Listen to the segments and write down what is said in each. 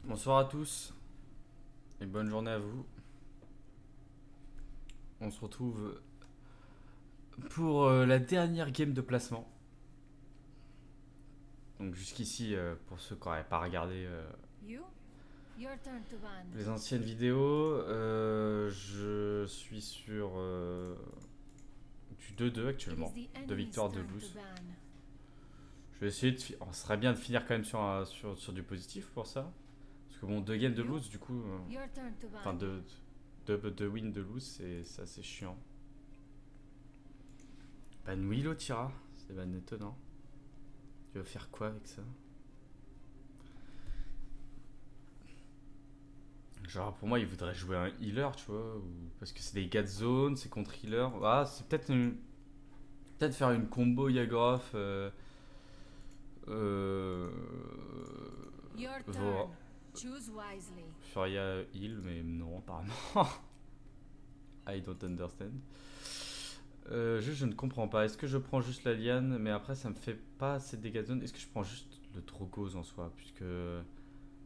Bonsoir à tous et bonne journée à vous. On se retrouve pour la dernière game de placement. Donc jusqu'ici, pour ceux qui n'auraient pas regardé les anciennes vidéos, je suis sur du 2-2 actuellement, 2 victoires, 2 loses. Je vais essayer de... On serait bien de finir quand même sur du positif pour ça. Parce que bon, 2 games de lose, du coup... Enfin, 2 wins, 2 lose, c'est assez chiant. Ban Willow Tira, c'est ban étonnant. Tu veux faire quoi avec ça? Genre pour moi il voudrait jouer un healer, tu vois, parce que c'est des gars de zone, c'est contre healer. Ah, c'est peut-être faire une combo Yagroff euh, Furia heal, mais non apparemment. I don't understand. Je ne comprends pas. Est-ce que je prends juste la liane, mais après ça me fait pas assez de dégâts de zone. Est-ce que je prends juste le Drogos en soi, puisque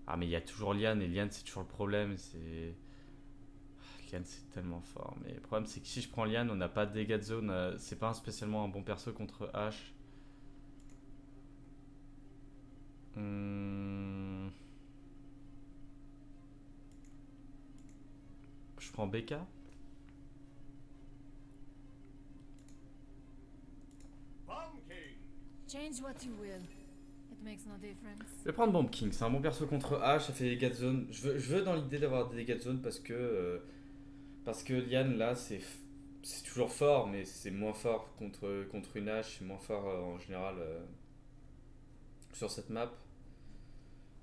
ah mais il y a toujours liane et liane c'est toujours le problème. C'est liane c'est tellement fort, mais le problème c'est que si je prends liane, on n'a pas de dégâts de zone. C'est pas spécialement un bon perso contre H. Je prends BK. Change what you will. It makes no difference. Je vais prendre Bomb King, c'est un bon perso contre H, ça fait des dégâts de zone. Je veux dans l'idée d'avoir des dégâts de zone parce que Liane là c'est toujours fort, mais c'est moins fort contre une H, c'est moins fort en général sur cette map.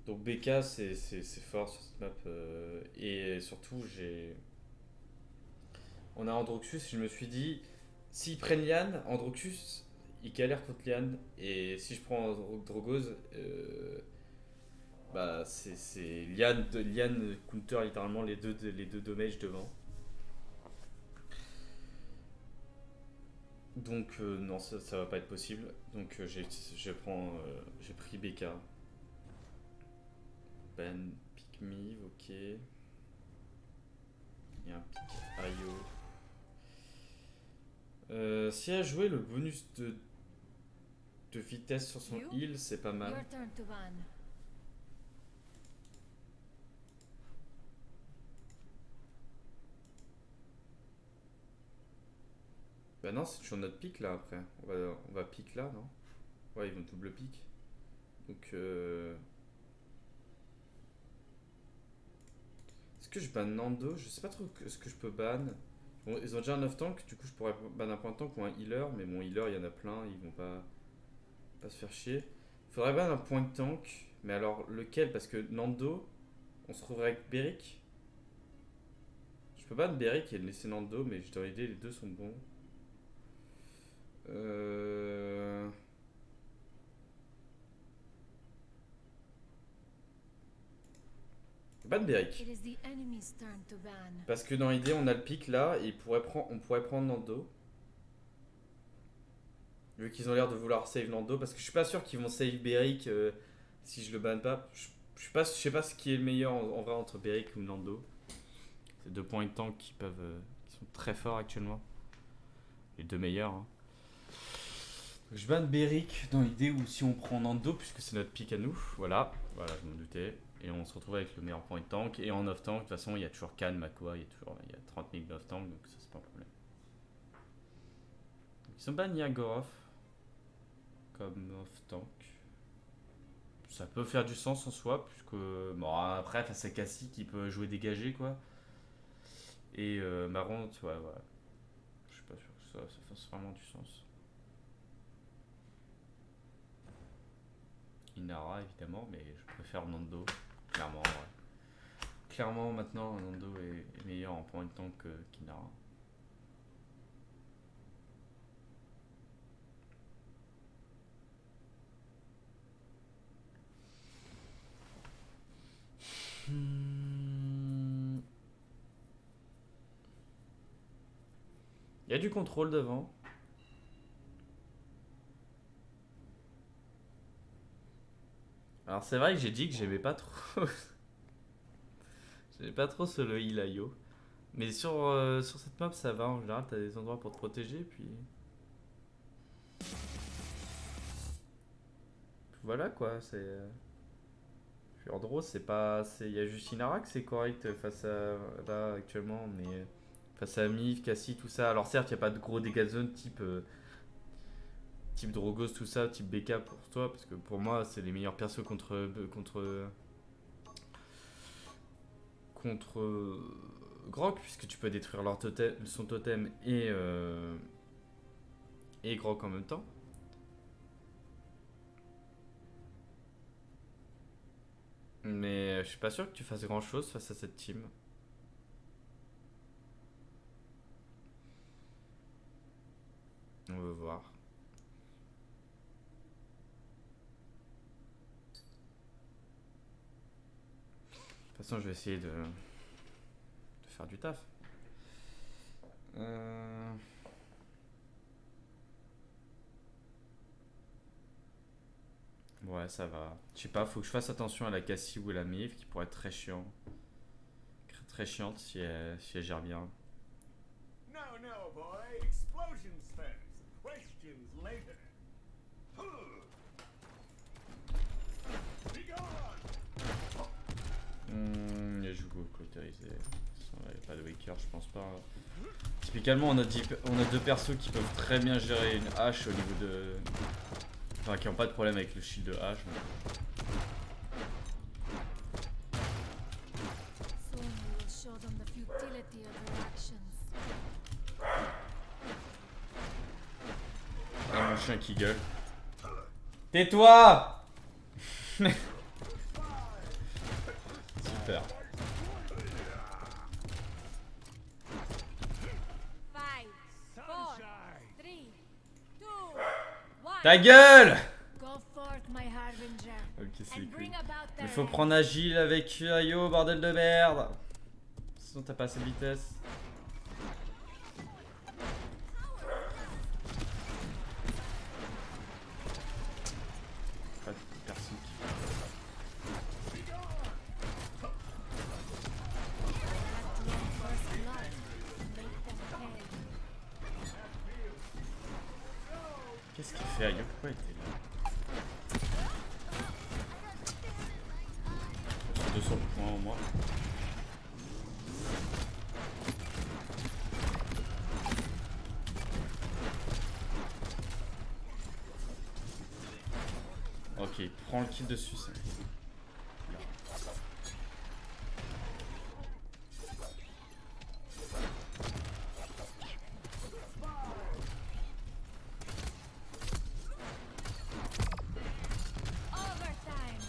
Donc BK c'est fort sur cette map et surtout on a Androxus et je me suis dit s'ils prennent Liane, Androxus il galère contre Liane et si je prends Drogos bah c'est Liane counter littéralement les deux dommages devant. Donc non ça va pas être possible. Donc j'ai pris BK. Ben pick me, ok. Il y a un pick Ayo. Si elle a joué le bonus de vitesse sur son heal, c'est pas mal. Your turn to ban. Bah non, c'est toujours notre pick là après. On va pick là, non? Ouais, ils vont double pick. Donc est-ce que je banne Nando? Je sais pas trop ce que je peux ban. Bon, ils ont déjà un 9 tank, du coup je pourrais ban un point de tank ou un healer, mais mon healer il y en a plein, ils vont pas se faire chier. Il faudrait ban un point de tank, mais alors lequel? Parce que Nando, on se retrouverait avec Beric. Je peux ban Beric et laisser Nando, mais dans l'idée les deux sont bons. Euh... Ban Beric. It is the enemy's turn to ban. Parce que dans l'idée, on a le pic là, et on pourrait prendre Nando. Vu qu'ils ont l'air de vouloir save Nando, parce que je suis pas sûr qu'ils vont save Beric si je le banne pas. Je sais pas ce qui est le meilleur en vrai entre Beric ou Nando. C'est deux points de tank qui sont très forts actuellement. Les deux meilleurs. Hein. Je banne Beric dans l'idée où si on prend Nando, puisque c'est notre pick à nous, voilà, je m'en doutais. Et on se retrouve avec le meilleur point de tank. Et en off tank, de toute façon, il y a toujours Khan, Makua, il y a 30 000 off tank, donc ça c'est pas un problème. Ils ont banni Yagoroth comme off tank. Ça peut faire du sens en soi, puisque bon après face à Cassie qui peut jouer dégagé quoi. Et Marron, ouais, voilà. Je suis pas sûr que ça fasse vraiment du sens. Inara évidemment, mais je préfère Nando, clairement. Ouais. Clairement maintenant Nando est meilleur en point de tank qu'Inara. Il y a du contrôle devant. Alors c'est vrai que j'ai dit que j'aimais pas trop. J'aimais pas trop ce Ilayo. Mais sur cette map, ça va. En général, t'as des endroits pour te protéger. Puis voilà quoi. Puis en gros, c'est pas. Il y a juste Inara que c'est correct face à. Là, actuellement. Mais face à Mif, Cassie, tout ça. Alors certes, il n'y a pas de gros dégâts de zone type Drogos, tout ça, type BK pour toi. Parce que pour moi, c'est les meilleurs persos contre Grok, puisque tu peux détruire son totem et Grok en même temps. Mais je suis pas sûr que tu fasses grand chose face à cette team. On va voir. De toute façon, je vais essayer de faire du taf. Ouais, ça va. Je sais pas, faut que je fasse attention à la Cassie ou à la Mif qui pourrait être très chiant. Très chiante si elle gère bien. No, no, boy. Explosions first. Questions later. Be gone. Il joue cautérisé. Il n'y a pas de Waker, je pense pas. Typiquement, on a deux persos qui peuvent très bien gérer une hache au niveau de. Enfin, qui n'ont pas de problème avec le shield de hache. Soon we will show them the futility of their actions. Ah, mon chien qui gueule. Tais-toi. Super. 5, 4, 3, 2, 1. Ta gueule. Go forth, my harbinger, Ok, c'est and cool. bring about Il their faut end. prendre agile avec Ayo, bordel de merde. Sinon t'as pas assez de vitesse. Pas de personne qui fait ça. At your first blood, make them pay. Qu'est-ce qu'il fait Ayo? Pourquoi il était là? Sur 200 points au moins. Ok, il prend le kill dessus ça. Overtime.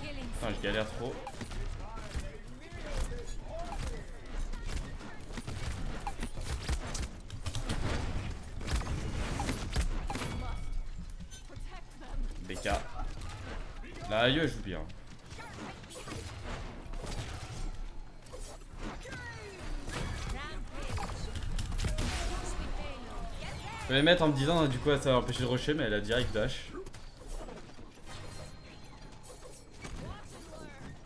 Killing Putain, je galère trop. BK. Là, Ayo joue bien. Je vais les mettre en me disant du coup ça va empêcher de rusher, mais elle a direct dash.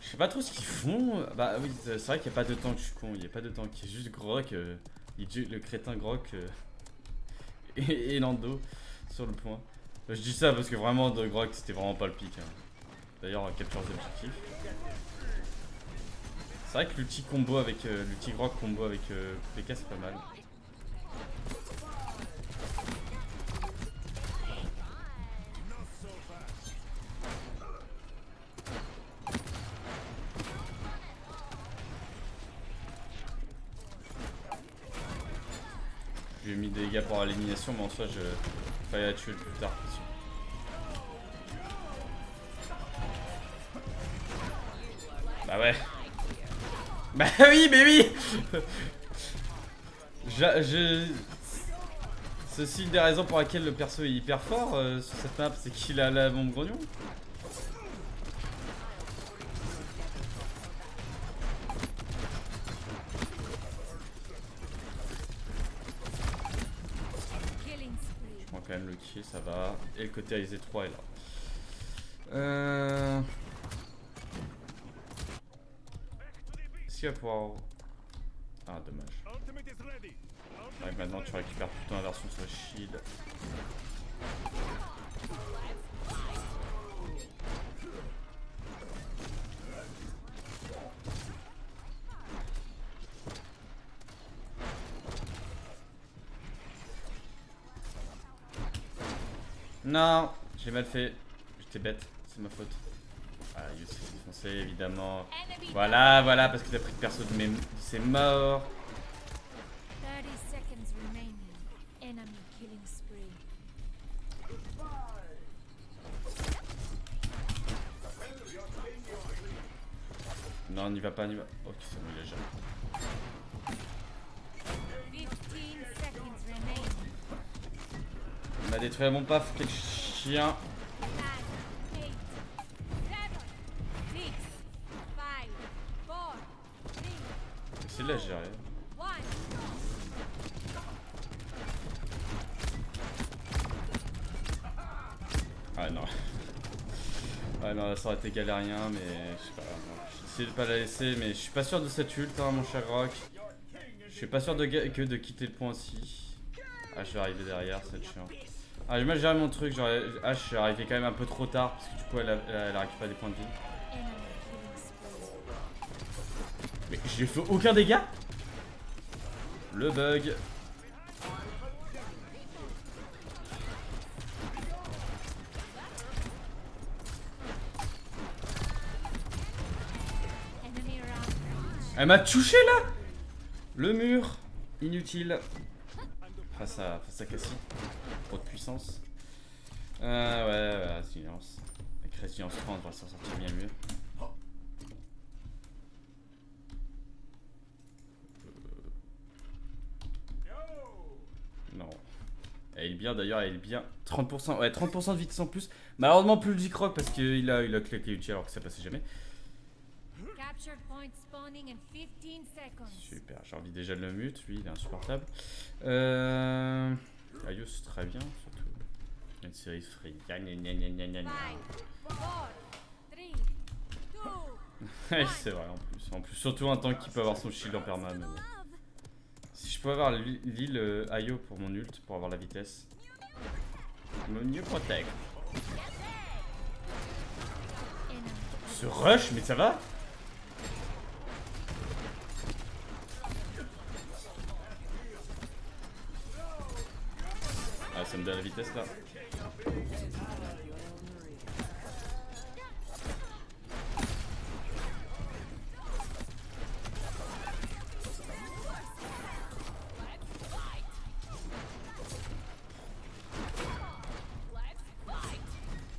Je sais pas trop ce qu'ils font. Bah oui, c'est vrai qu'il n'y a pas de tank, je suis con. Il n'y a pas de tank, il y a juste Grok, le crétin Grok et Lando sur le point. Je dis ça parce que vraiment de Grok c'était vraiment pas le pic. Hein. D'ailleurs, capture d'objectif. C'est vrai que l'ulti combo avec l'ulti Grok combo avec PK c'est pas mal. Je lui ai mis des dégâts pour l'élimination, mais en soi, je fallait la tuer le plus tard possible. Bah ouais. Bah oui, mais oui. Ceci une des raisons pour laquelle le perso est hyper fort sur cette map, c'est qu'il a la bombe grognon. quand même le kill, ça va. Et le côté AZ3 est là. Est-ce qu'il va pouvoir... Ah, dommage. Ouais, maintenant tu récupères plutôt l'inversion sur le shield. Non, j'ai mal fait. J'étais bête, c'est ma faute. Ah, Yus s'est défoncé évidemment. Voilà, voilà, parce que t'as pris le perso de c'est mort. 30 seconds remaining. Enemy killing spree. Non, n'y va pas, n'y va. Ok, c'est bon, il a jamais. 15 seconds remaining. Il m'a détruit à mon paf, quel chien. 9, 8, 7, 6, 5, 4, 3, C'est là, j'ai rien. 1. Ah non. Ouais, non, ça aurait été galérien, mais je sais pas. J'essaie de pas la laisser, mais je suis pas sûr de cette ult, hein, mon cher Rock. Je suis pas sûr que de quitter le point aussi. Ah, je vais arriver derrière, c'est chiant. Ah, j'ai mal géré mon truc. Ah, je suis arrivé quand même un peu trop tard, parce que du coup, elle a récupéré des points de vie. Enemy killing spree. Mais je lui ai fait aucun dégât. Le bug. Enemy around. Elle m'a touché là. Le mur. Inutile. Face à Cassie. Trop de puissance. Ouais, résilience. Avec résilience 3, on devrait s'en sortir bien mieux. Non. Elle est bien d'ailleurs, elle est bien. 30%, ouais, 30% de vitesse en plus. Malheureusement, plus le J-Croc parce qu'il a claqué utile alors que ça passait jamais. Captured point spawning in 15 seconds. Super, j'ai envie déjà de le mute, lui il est insupportable. Ayos très bien, surtout. Une série free. Gna, gna, gna, gna, gna, gna, gna. 5, 4, 3, 2. Ouais, c'est vrai en plus. En plus, surtout un tank qui peut avoir son shield en perma. Mais bon. Si je peux avoir l'île Ayo pour mon ult, pour avoir la vitesse. Mieux protect. Enemy. Ce rush, mais ça va? Ah, ça me donne la vitesse là.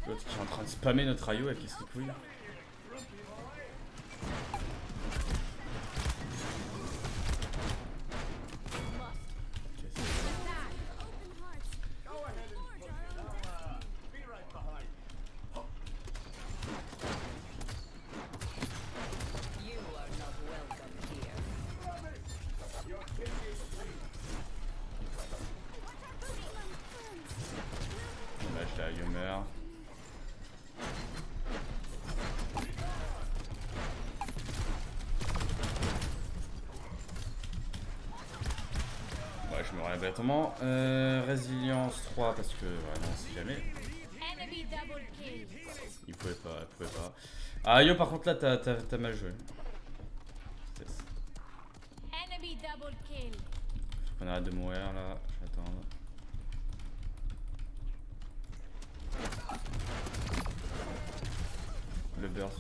L'autre qui est en train de spammer notre Ayo avec ses couilles. Be right behind. You are not welcome here. Your king is free. Dommage, la Ayo meurt. Ouais, je me relève bêtement. Résilience 3 parce que vraiment, si jamais. Enemy double kill. Il pouvait pas, il pouvait pas. Ah, Yo, par contre, là, t'as mal joué. Yes. Enemy double kill. Faut qu'on arrête de mourir là. Je vais attendre. Le burst.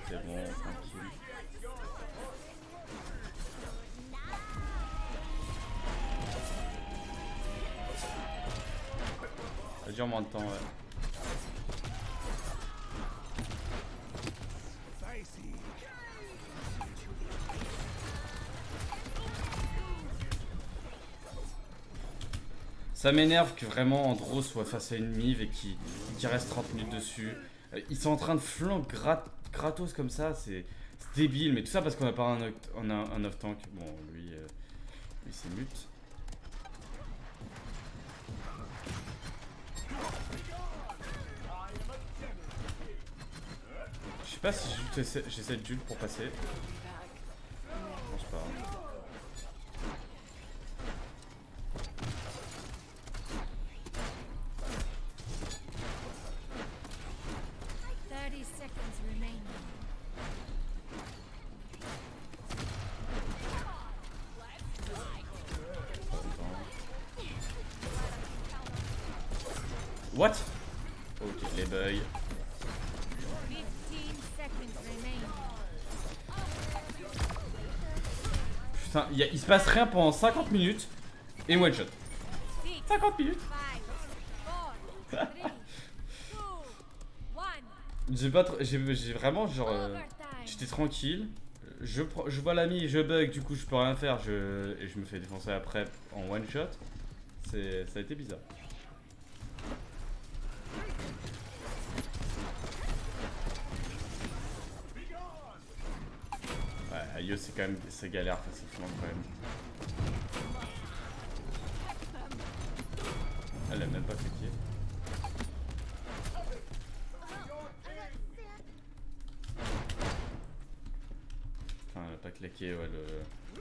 C'est bon, tranquille. Ça dure moins de temps, ouais. Ça m'énerve que vraiment Andro soit face à une Mive et qu'il reste 30 minutes dessus. Ils sont en train de flank gratos comme ça, c'est C'est débile, mais tout ça parce qu'on a pas un off-tank. Bon, lui c'est mute. Je sais pas si j'essaie de Jules pour passer. Non, c'est pas grave. What? Ok, les bugs. Putain, il se passe rien pendant 50 minutes et one shot. 50 minutes. J'ai vraiment genre j'étais tranquille. Je vois l'ami, je bug, du coup je peux rien faire, et je me fais défoncer après en one shot. Ça a été bizarre. Ouais, Ayo c'est quand même, c'est galère face au flanc quand même. Elle a même pas cliqué. Enfin, elle a pas claqué ouais, le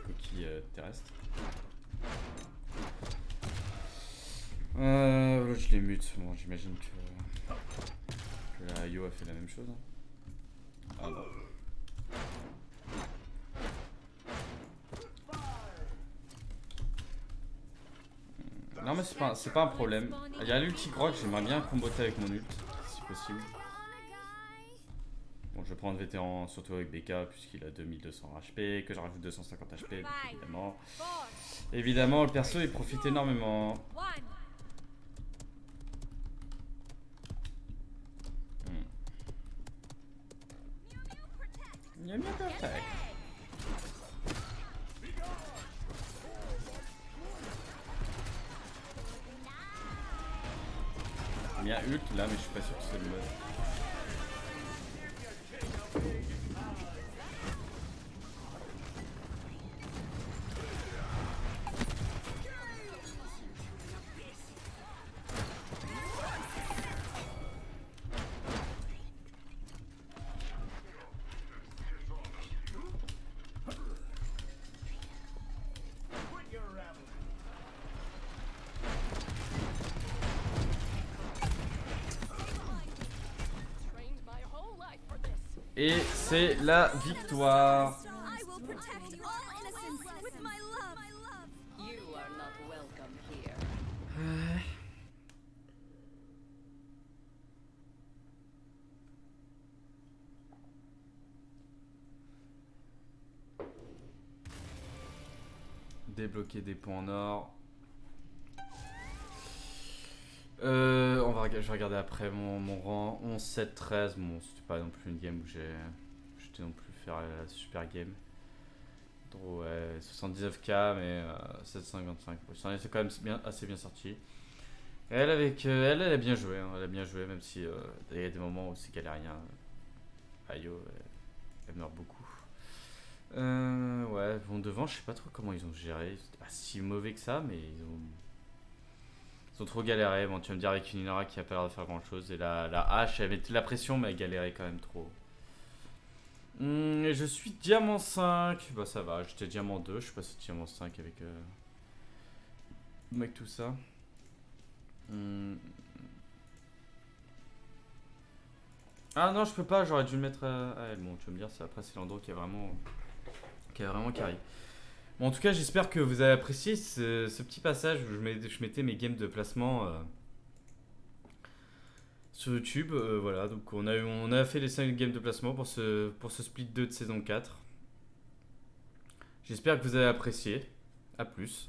coquille terrestre. Là, je les mute. Bon, j'imagine que la Ayo a fait la même chose. Ah bon. Non mais c'est pas un problème. Il y a l'ulti Grog, j'aimerais bien comboter avec mon ult, si possible. Bon, je vais prendre vétéran surtout avec BK puisqu'il a 2200 HP, que je rajoute 250 HP, donc évidemment. Évidemment, le perso il profite énormément. Mieux mieux protect. Il y a ult là, mais je suis pas sûr que c'est le mode. Et c'est la victoire. You are not welcome here. Débloquer des points en or. Je vais regarder après mon rang. 11, 7, 13. Bon, c'était pas non plus une game où j'étais non plus faire la super game. Draw, ouais, 79k, mais 755. C'est quand même assez bien sorti. Et elle, elle a bien joué. Hein, elle a bien joué, même si il y a des moments où c'est galérien. Ayo, elle meurt beaucoup. Ouais, bon, devant, je sais pas trop comment ils ont géré. C'était pas si mauvais que ça, mais ils ont trop galéré. Bon, tu vas me dire avec une Inara qui a pas l'air de faire grand chose. Et la hache, elle mettait la pression, mais elle galérait quand même trop. Et je suis diamant 5. Bah, ça va, j'étais diamant 2. Je suis passé diamant 5 avec tout ça. Ah non, je peux pas, j'aurais dû le mettre à elle. Bon, tu vas me dire, après, c'est Landro qui a vraiment carry. Bon, en tout cas, j'espère que vous avez apprécié ce petit passage où je mettais mes games de placement sur YouTube. Voilà, donc on a fait les 5 games de placement pour ce split 2 de saison 4. J'espère que vous avez apprécié. A plus.